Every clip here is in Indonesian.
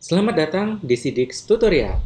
Selamat datang di Sidix Tutorial.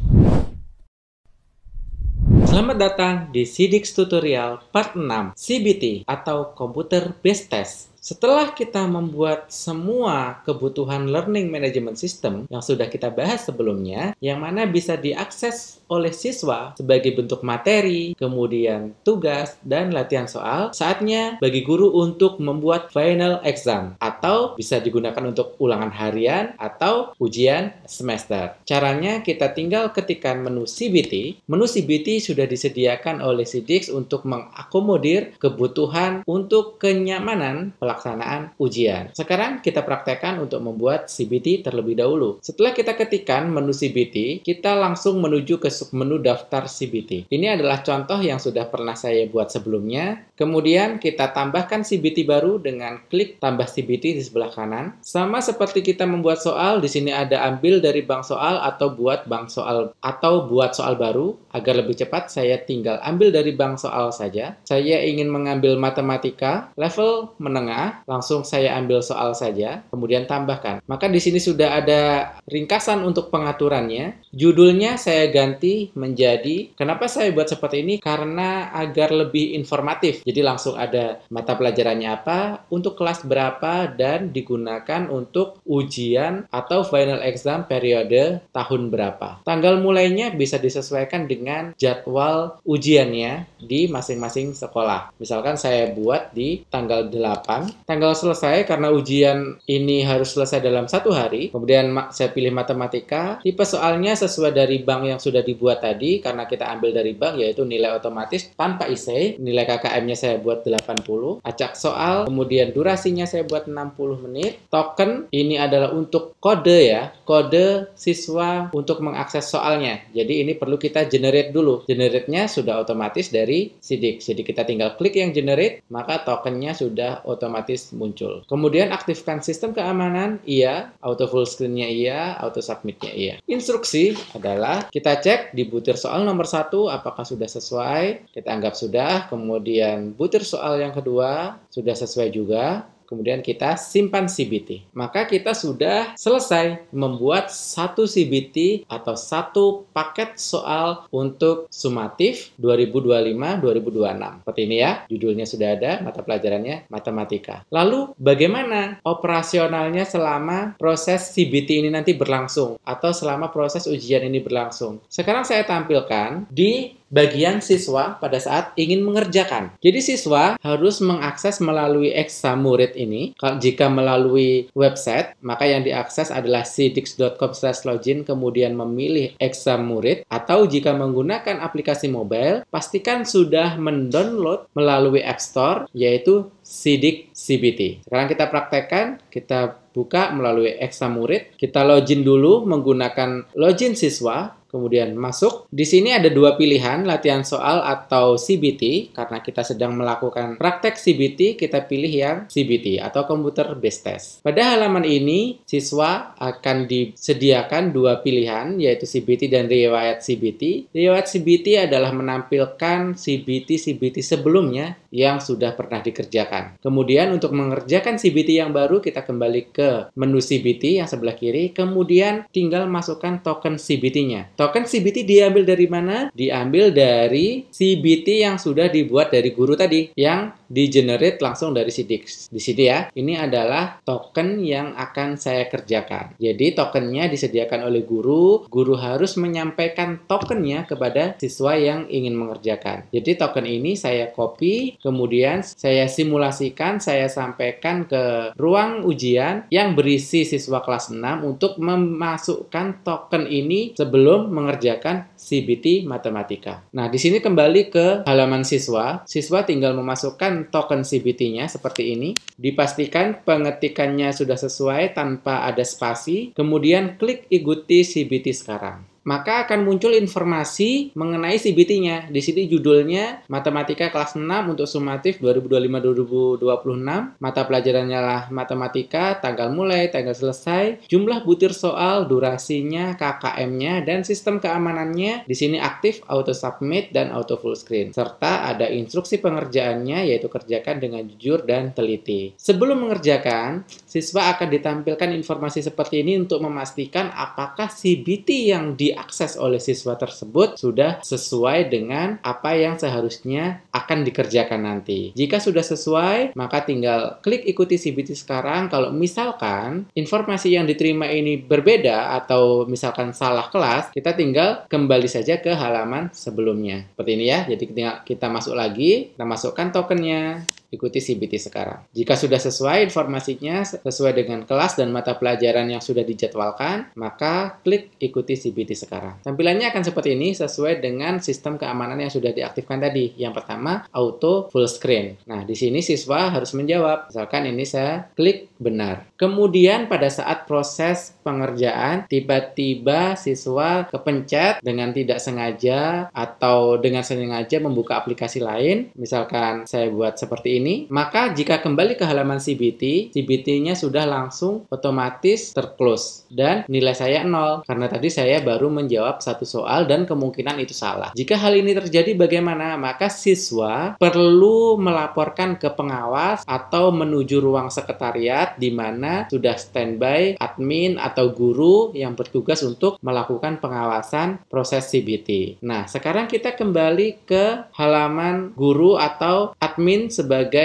Selamat datang di Sidix Tutorial Part 6, CBT atau Computer Based Test. Setelah kita membuat semua kebutuhan Learning Management System yang sudah kita bahas sebelumnya, yang mana bisa diakses oleh siswa sebagai bentuk materi, kemudian tugas, dan latihan soal, saatnya bagi guru untuk membuat final exam, atau bisa digunakan untuk ulangan harian atau ujian semester. Caranya kita tinggal ketikkan menu CBT. Menu CBT sudah disediakan oleh Sidix untuk mengakomodir kebutuhan untuk kenyamanan pelaksanaan ujian. Sekarang kita praktekkan untuk membuat CBT terlebih dahulu. Setelah kita ketikkan menu CBT, kita langsung menuju ke submenu daftar CBT. Ini adalah contoh yang sudah pernah saya buat sebelumnya. Kemudian kita tambahkan CBT baru dengan klik tambah CBT di sebelah kanan. Sama seperti kita membuat soal, di sini ada ambil dari bank soal atau buat bank soal atau buat soal baru. Agar lebih cepat, saya tinggal ambil dari bank soal saja. Saya ingin mengambil matematika level menengah, langsung saya ambil soal saja, kemudian tambahkan. Maka di sini sudah ada ringkasan untuk pengaturannya. Judulnya saya ganti menjadi, kenapa saya buat seperti ini? Karena agar lebih informatif. Jadi langsung ada mata pelajarannya apa, untuk kelas berapa, dan digunakan untuk ujian atau final exam periode tahun berapa. Tanggal mulainya bisa disesuaikan dengan jadwal ujiannya di masing-masing sekolah. Misalkan saya buat di tanggal 8, tanggal selesai karena ujian ini harus selesai dalam 1 hari. Kemudian saya pilih matematika, tipe soalnya sesuai dari bank yang sudah dibuat tadi, karena kita ambil dari bank yaitu nilai otomatis tanpa essay. Nilai KKM-nya saya buat 80, acak soal, kemudian durasinya saya buat 60 menit. Token ini adalah untuk kode ya, kode siswa untuk mengakses soalnya. Jadi ini perlu kita generate dulu. Generate-nya sudah otomatis dari Sidix. Jadi kita tinggal klik yang generate, maka tokennya sudah otomatis muncul. Kemudian aktifkan sistem keamanan, iya. Auto full screen-nya iya, auto submit-nya iya. Instruksi adalah kita cek di butir soal nomor 1 apakah sudah sesuai. Kita anggap sudah. Kemudian butir soal yang kedua sudah sesuai juga. Kemudian kita simpan CBT. Maka kita sudah selesai membuat satu CBT atau satu paket soal untuk sumatif 2025-2026. Seperti ini ya, judulnya sudah ada, mata pelajarannya matematika. Lalu bagaimana operasionalnya selama proses CBT ini nanti berlangsung atau selama proses ujian ini berlangsung? Sekarang saya tampilkan di bagian siswa pada saat ingin mengerjakan. Jadi siswa harus mengakses melalui exam murid ini. Jika melalui website, maka yang diakses adalah sidix.com/login, kemudian memilih exam murid. Atau jika menggunakan aplikasi mobile, pastikan sudah mendownload melalui App Store, yaitu Sidix CBT. Sekarang kita praktekkan, kita buka melalui exam murid. Kita login dulu menggunakan login siswa. Kemudian masuk. Di sini ada 2 pilihan, latihan soal atau CBT. Karena kita sedang melakukan praktek CBT, kita pilih yang CBT atau Computer Based Test. Pada halaman ini, siswa akan disediakan 2 pilihan, yaitu CBT dan riwayat CBT. Riwayat CBT adalah menampilkan CBT sebelumnya yang sudah pernah dikerjakan. Kemudian untuk mengerjakan CBT yang baru, kita kembali ke menu CBT yang sebelah kiri. Kemudian tinggal masukkan token CBT-nya. Token CBT diambil dari mana? Diambil dari CBT yang sudah dibuat dari guru tadi, yang di-generate langsung dari Sidix. Di sini ya, ini adalah token yang akan saya kerjakan. Jadi tokennya disediakan oleh guru. Guru harus menyampaikan tokennya kepada siswa yang ingin mengerjakan. Jadi token ini saya copy, kemudian saya simulasikan, saya sampaikan ke ruang ujian yang berisi siswa kelas 6 untuk memasukkan token ini sebelum mengerjakan CBT matematika. Nah, di sini kembali ke halaman siswa. Siswa tinggal memasukkan token CBT-nya seperti ini. Dipastikan pengetikannya sudah sesuai tanpa ada spasi. Kemudian klik ikuti CBT sekarang. maka akan muncul informasi mengenai CBT-nya. Di sini judulnya Matematika kelas 6 untuk sumatif 2025-2026. Mata pelajarannya lah matematika, tanggal mulai, tanggal selesai, jumlah butir soal, durasinya, KKM-nya, dan sistem keamanannya. Di sini aktif, auto submit, dan auto full screen. Serta ada instruksi pengerjaannya, yaitu kerjakan dengan jujur dan teliti. Sebelum mengerjakan, siswa akan ditampilkan informasi seperti ini untuk memastikan apakah CBT yang diakses oleh siswa tersebut sudah sesuai dengan apa yang seharusnya akan dikerjakan nanti. Jika sudah sesuai, maka tinggal klik ikuti CBT sekarang. Kalau misalkan informasi yang diterima ini berbeda atau misalkan salah kelas, kita tinggal kembali saja ke halaman sebelumnya. Seperti ini ya, jadi kita masuk lagi, kita masukkan tokennya, ikuti CBT sekarang. Jika sudah sesuai informasinya, sesuai dengan kelas dan mata pelajaran yang sudah dijadwalkan, maka klik ikuti CBT sekarang. Tampilannya akan seperti ini sesuai dengan sistem keamanan yang sudah diaktifkan tadi. Yang pertama, auto full screen. Nah, di sini siswa harus menjawab. Misalkan ini saya klik benar. Kemudian pada saat proses pengerjaan, tiba-tiba siswa kepencet dengan tidak sengaja atau dengan sengaja membuka aplikasi lain. Misalkan saya buat seperti ini, maka jika kembali ke halaman CBT, CBT-nya sudah langsung otomatis terclose dan nilai saya 0 karena tadi saya baru menjawab satu soal dan kemungkinan itu salah. Jika hal ini terjadi bagaimana? Maka siswa perlu melaporkan ke pengawas atau menuju ruang sekretariat di mana sudah standby admin atau guru yang bertugas untuk melakukan pengawasan proses CBT. Nah, sekarang kita kembali ke halaman guru atau admin sebagai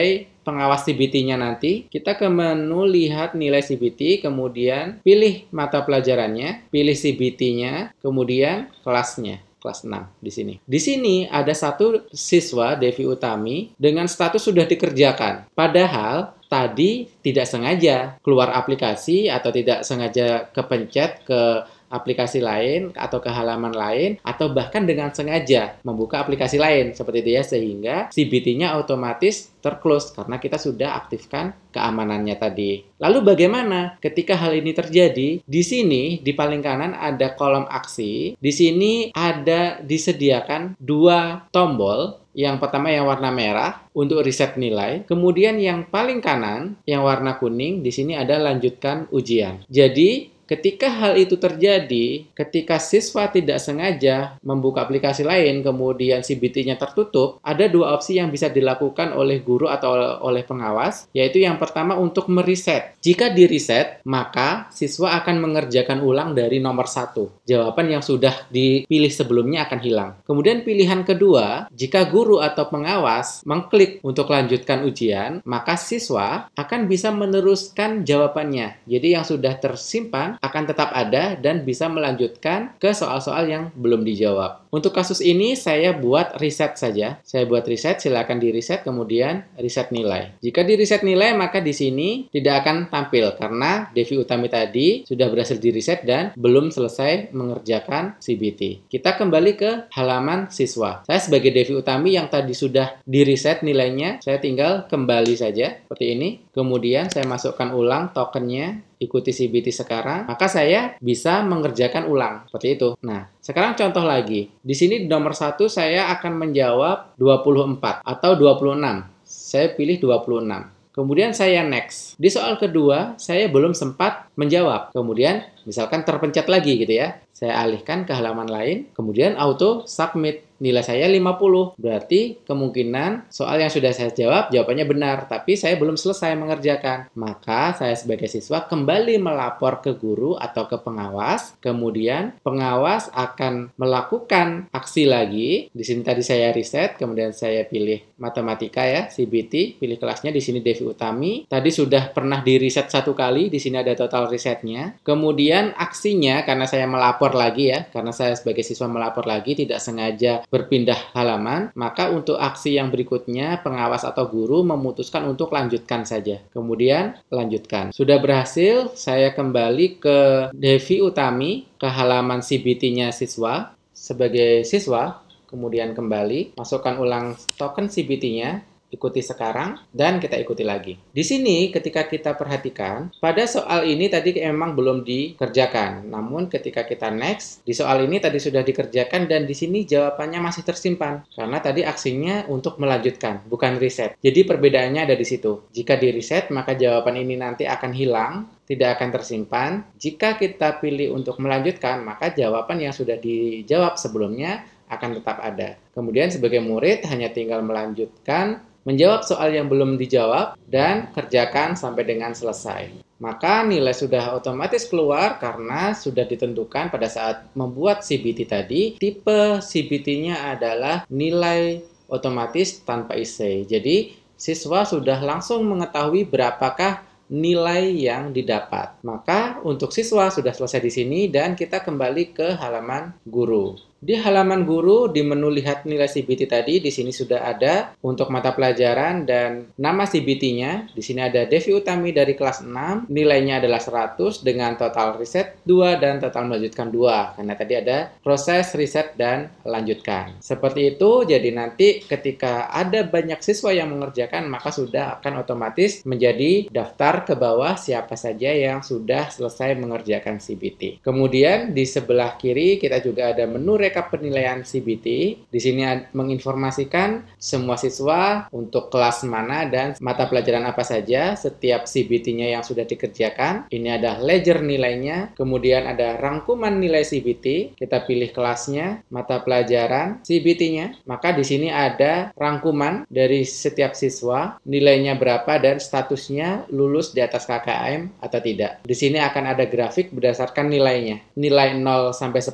pengawas CBT-nya nanti. Kita ke menu lihat nilai CBT, kemudian pilih mata pelajarannya, pilih CBT-nya, kemudian kelasnya. Kelas 6 di sini. Di sini ada satu siswa, Devi Utami, dengan status sudah dikerjakan. Padahal tadi tidak sengaja keluar aplikasi atau tidak sengaja kepencet ke aplikasi lain atau ke halaman lain atau bahkan dengan sengaja membuka aplikasi lain seperti itu ya, sehingga CBT-nya otomatis terclose karena kita sudah aktifkan keamanannya tadi. Lalu bagaimana ketika hal ini terjadi? Di sini di paling kanan ada kolom aksi. Di sini ada disediakan dua tombol. Yang pertama yang warna merah untuk reset nilai. Kemudian yang paling kanan yang warna kuning, di sini ada lanjutkan ujian. Jadi ketika hal itu terjadi, ketika siswa tidak sengaja membuka aplikasi lain, kemudian CBT-nya tertutup, ada dua opsi yang bisa dilakukan oleh guru atau oleh pengawas, yaitu yang pertama untuk mereset. Jika di-reset, maka siswa akan mengerjakan ulang dari nomor 1. Jawaban yang sudah dipilih sebelumnya akan hilang. Kemudian pilihan kedua, jika guru atau pengawas mengklik untuk lanjutkan ujian, maka siswa akan bisa meneruskan jawabannya. Jadi yang sudah tersimpan akan tetap ada dan bisa melanjutkan ke soal-soal yang belum dijawab. Untuk kasus ini saya buat reset saja. Saya buat reset, silakan di-reset kemudian reset nilai. Jika di-reset nilai maka di sini tidak akan tampil karena Devi Utami tadi sudah berhasil di-reset dan belum selesai mengerjakan CBT. Kita kembali ke halaman siswa. Saya sebagai Devi Utami yang tadi sudah di-reset nilainya, saya tinggal kembali saja seperti ini. Kemudian saya masukkan ulang tokennya, ikuti CBT sekarang, maka saya bisa mengerjakan ulang seperti itu. Nah, sekarang contoh lagi. Di sini di nomor 1 saya akan menjawab 24 atau 26. Saya pilih 26. Kemudian saya next. Di soal kedua, saya belum sempat menjawab. Kemudian, misalkan terpencet lagi gitu ya. Saya alihkan ke halaman lain. Kemudian auto submit. Nilai saya 50. Berarti kemungkinan soal yang sudah saya jawab, jawabannya benar. Tapi saya belum selesai mengerjakan. Maka saya sebagai siswa kembali melapor ke guru atau ke pengawas. Kemudian pengawas akan melakukan aksi lagi. Di sini tadi saya reset. Kemudian saya pilih matematika ya, CBT. Pilih kelasnya. Di sini Devi Utami. Tadi sudah pernah di reset 1 kali. Di sini ada total resetnya. Kemudian aksinya, karena saya melapor lagi ya. Karena saya sebagai siswa melapor lagi, tidak sengaja berpindah halaman, maka untuk aksi yang berikutnya pengawas atau guru memutuskan untuk lanjutkan saja. Kemudian lanjutkan. Sudah berhasil, saya kembali ke Devi Utami, ke halaman CBT-nya siswa. Sebagai siswa, kemudian kembali, masukkan ulang token CBT-nya, ikuti sekarang dan kita ikuti lagi. Di sini ketika kita perhatikan, pada soal ini tadi memang belum dikerjakan. Namun ketika kita next, di soal ini tadi sudah dikerjakan dan di sini jawabannya masih tersimpan. Karena tadi aksinya untuk melanjutkan, bukan reset. Jadi perbedaannya ada di situ. Jika di reset, maka jawaban ini nanti akan hilang, tidak akan tersimpan. Jika kita pilih untuk melanjutkan, maka jawaban yang sudah dijawab sebelumnya akan tetap ada. Kemudian sebagai murid hanya tinggal melanjutkan, menjawab soal yang belum dijawab, dan kerjakan sampai dengan selesai. Maka nilai sudah otomatis keluar karena sudah ditentukan pada saat membuat CBT tadi, tipe CBT-nya adalah nilai otomatis tanpa essay. Jadi, siswa sudah langsung mengetahui berapakah nilai yang didapat. Maka untuk siswa sudah selesai di sini dan kita kembali ke halaman guru. Di halaman guru, di menu lihat nilai CBT tadi, di sini sudah ada untuk mata pelajaran dan nama CBT-nya. Di sini ada Devi Utami dari kelas 6, nilainya adalah 100 dengan total riset 2 dan total melanjutkan 2. Karena tadi ada proses riset dan lanjutkan. Seperti itu, jadi nanti ketika ada banyak siswa yang mengerjakan, maka sudah akan otomatis menjadi daftar ke bawah siapa saja yang sudah selesai mengerjakan CBT. Kemudian di sebelah kiri kita juga ada menu rekap penilaian CBT. Di sini menginformasikan semua siswa untuk kelas mana dan mata pelajaran apa saja setiap CBT-nya yang sudah dikerjakan. Ini ada ledger nilainya, kemudian ada rangkuman nilai CBT. Kita pilih kelasnya, mata pelajaran, CBT-nya. Maka di sini ada rangkuman dari setiap siswa, nilainya berapa dan statusnya lulus di atas KKM atau tidak. Di sini akan ada grafik berdasarkan nilainya. Nilai 0 sampai 10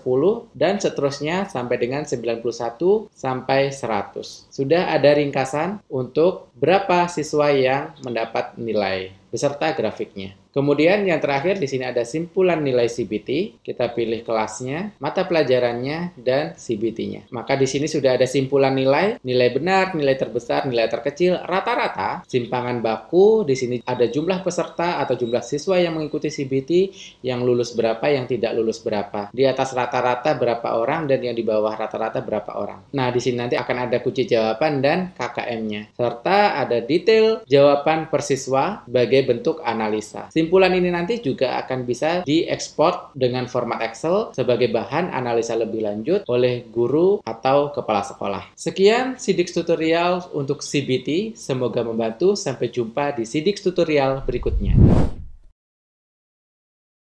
dan seterusnya sampai dengan 91 sampai 100. Sudah ada ringkasan untuk berapa siswa yang mendapat nilai beserta grafiknya. Kemudian yang terakhir di sini ada simpulan nilai CBT. Kita pilih kelasnya, mata pelajarannya, dan CBT-nya. Maka di sini sudah ada simpulan nilai benar, nilai terbesar, nilai terkecil, rata-rata, simpangan baku. Di sini ada jumlah peserta atau jumlah siswa yang mengikuti CBT, yang lulus berapa, yang tidak lulus berapa. Di atas rata-rata berapa orang dan yang di bawah rata-rata berapa orang. Nah, di sini nanti akan ada kunci jawaban dan KKM-nya, serta ada detail jawaban per siswa sebagai bentuk analisa. Simpulan ini nanti juga akan bisa diekspor dengan format Excel sebagai bahan analisa lebih lanjut oleh guru atau kepala sekolah. Sekian Sidix tutorial untuk CBT, semoga membantu. Sampai jumpa di Sidix tutorial berikutnya.